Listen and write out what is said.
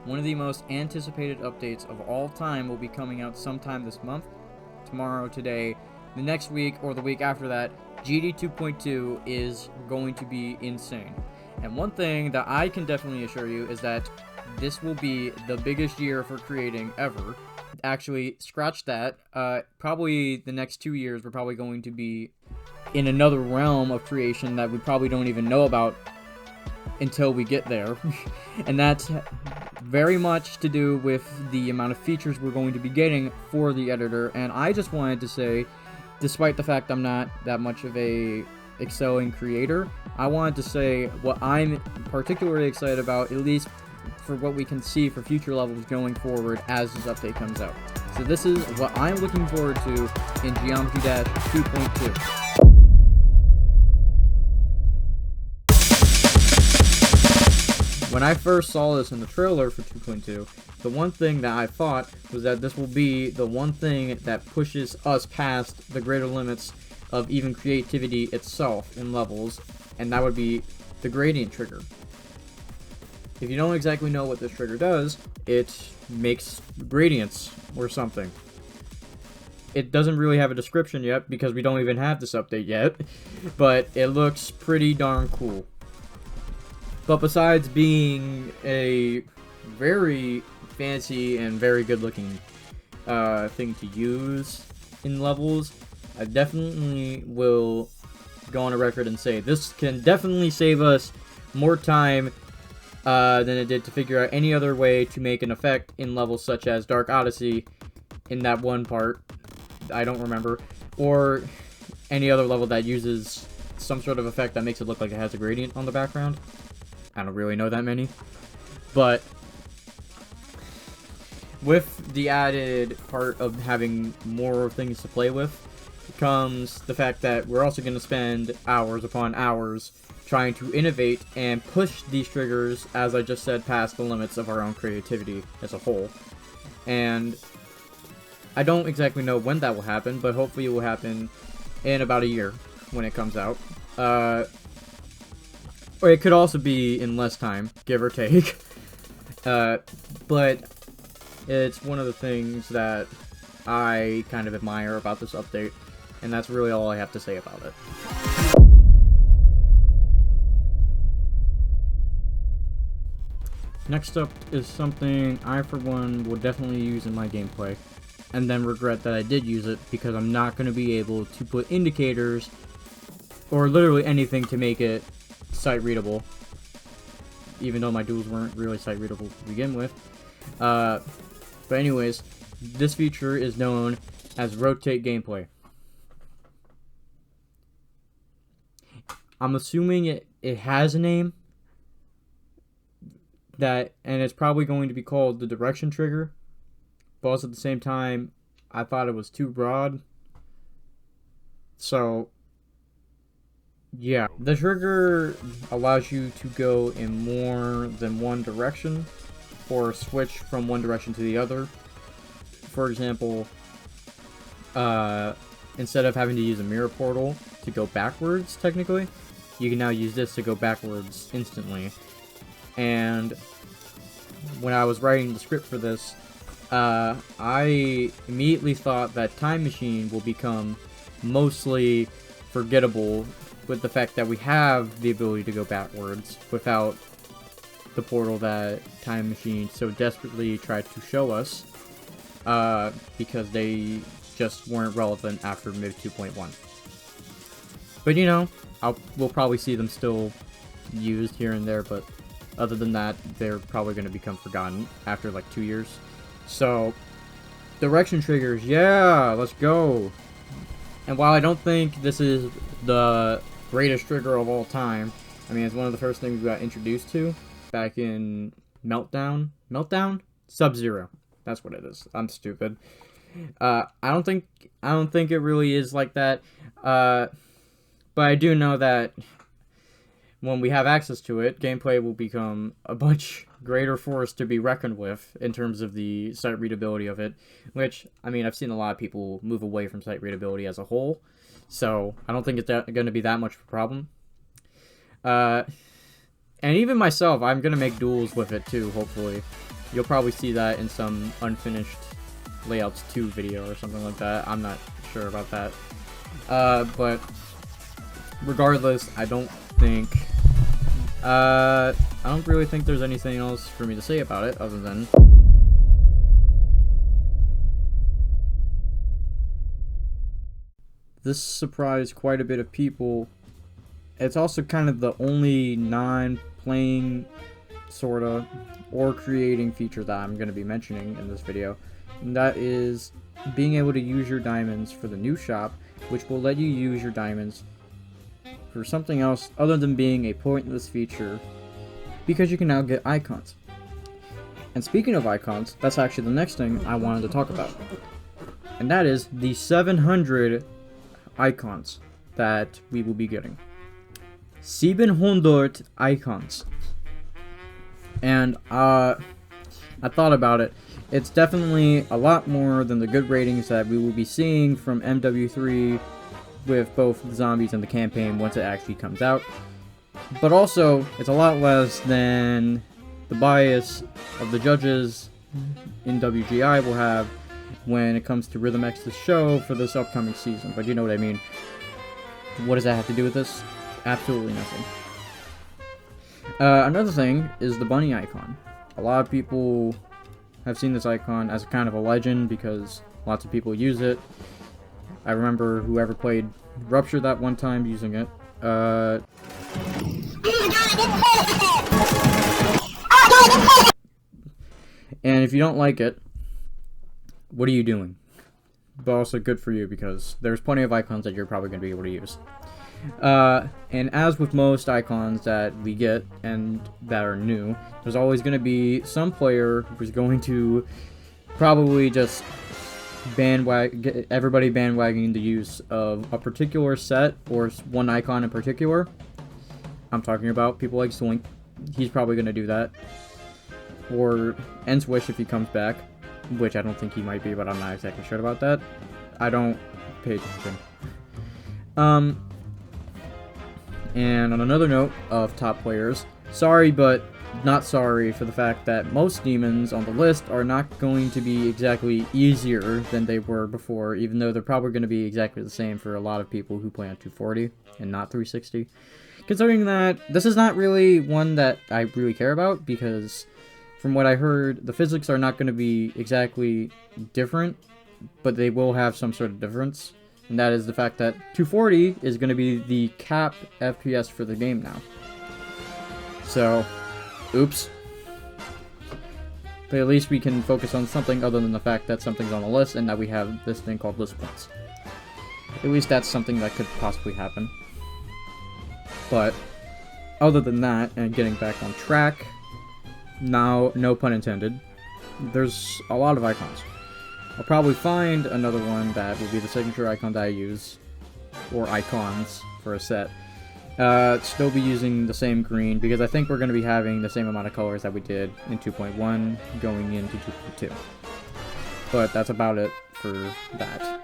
one of the most anticipated updates of all time will be coming out sometime this month, tomorrow, today, the next week, or the week after that. GD 2.2 is going to be insane. And one thing that I can definitely assure you is that this will be the biggest year for creating ever. Actually, scratch that. Probably the next 2 years, we're probably going to be in another realm of creation that we probably don't even know about until we get there. And that's very much to do with the amount of features we're going to be getting for the editor. And I just wanted to say, despite the fact I'm not that much of a excelling creator, I wanted to say what I'm particularly excited about, at least for what we can see for future levels going forward as this update comes out. So this is what I'm looking forward to in Geometry Dash 2.2. When I first saw this in the trailer for 2.2, the one thing that I thought was that this will be the one thing that pushes us past the greater limits of even creativity itself in levels, and that would be the gradient trigger. If you don't exactly know what this trigger does, it makes gradients or something. It doesn't really have a description yet because we don't even have this update yet, but it looks pretty darn cool. But besides being a very fancy and very good looking thing to use in levels, I definitely will go on a record and say this can definitely save us more time than it did to figure out any other way to make an effect in levels such as Dark Odyssey in that one part, I don't remember, or any other level that uses some sort of effect that makes it look like it has a gradient on the background. I don't really know that many, but with the added part of having more things to play with comes the fact that we're also going to spend hours upon hours trying to innovate and push these triggers, as I just said, past the limits of our own creativity as a whole. And I don't exactly know when that will happen, but hopefully it will happen in about a year when it comes out. Or it could also be in less time, give or take. But it's one of the things that I kind of admire about this update, and that's really all I have to say about it. Next up is something I, for one, will definitely use in my gameplay, and then regret that I did use it because I'm not going to be able to put indicators or literally anything to make it sight readable, even though my duels weren't really sight readable to begin with. But anyways, this feature is known as rotate gameplay. I'm assuming it has a name and it's probably going to be called the direction trigger, but also at the same time I thought it was too broad. So yeah, the trigger allows you to go in more than one direction, or switch from one direction to the other. For example, instead of having to use a mirror portal to go backwards, technically, you can now use this to go backwards instantly. And when I was writing the script for this, I immediately thought that Time Machine will become mostly forgettable with the fact that we have the ability to go backwards without the portal that Time Machine so desperately tried to show us, because they just weren't relevant after mid 2.1. But you know, we'll probably see them still used here and there, but other than that, they're probably going to become forgotten after like 2 years. So, direction triggers, yeah, let's go! And while I don't think this is the greatest trigger of all time, I mean, it's one of the first things we got introduced to back in Meltdown? Sub-Zero. That's what it is. I'm stupid. I don't think it really is like that. But I do know that when we have access to it, gameplay will become a much greater force to be reckoned with in terms of the sight readability of it, which, I mean, I've seen a lot of people move away from sight readability as a whole, so I don't think it's going to be that much of a problem. And even myself, I'm going to make duels with it too, hopefully. You'll probably see that in some unfinished layouts 2 video or something like that. I'm not sure about that. But regardless, I don't really think there's anything else for me to say about it other than this surprised quite a bit of people. It's also kind of the only non-playing, sorta, or creating feature that I'm going to be mentioning in this video. And that is being able to use your diamonds for the new shop, which will let you use your diamonds for something else other than being a pointless feature, because you can now get icons. And speaking of icons, that's actually the next thing I wanted to talk about. And that is the 700 icons that we will be getting. 700 icons. And I thought about it. It's definitely a lot more than the good ratings that we will be seeing from MW3 with both the zombies and the campaign once it actually comes out. But also, it's a lot less than the bias of the judges in WGI will have when it comes to Rhythm X's show for this upcoming season. But you know what I mean. What does that have to do with this? Absolutely nothing. Another thing is the bunny icon. A lot of people have seen this icon as kind of a legend because lots of people use it. I remember whoever played Rupture that one time using it. And if you don't like it, what are you doing? But also good for you, because there's plenty of icons that you're probably going to be able to use. And as with most icons that we get and that are new, there's always going to be some player who's going to probably just get everybody bandwagoning the use of a particular set or one icon in particular. I'm talking about people like Swink. He's probably going to do that. Or Enswish if he comes back, which I don't think he might be, but I'm not exactly sure about that. I don't pay attention. And on another note of top players, sorry but not sorry for the fact that most demons on the list are not going to be exactly easier than they were before, even though they're probably going to be exactly the same for a lot of people who play on 240 and not 360. Considering that this is not really one that I really care about, because from what I heard, the physics are not going to be exactly different, but they will have some sort of difference. And that is the fact that 240 is going to be the cap FPS for the game now. So, oops. But at least we can focus on something other than the fact that something's on the list and that we have this thing called list points. At least that's something that could possibly happen. But, other than that, and getting back on track, now, no pun intended, there's a lot of icons. I'll probably find another one that will be the signature icon that I use, or icons, for a set. Still be using the same green, because I think we're going to be having the same amount of colors that we did in 2.1 going into 2.2. But that's about it for that.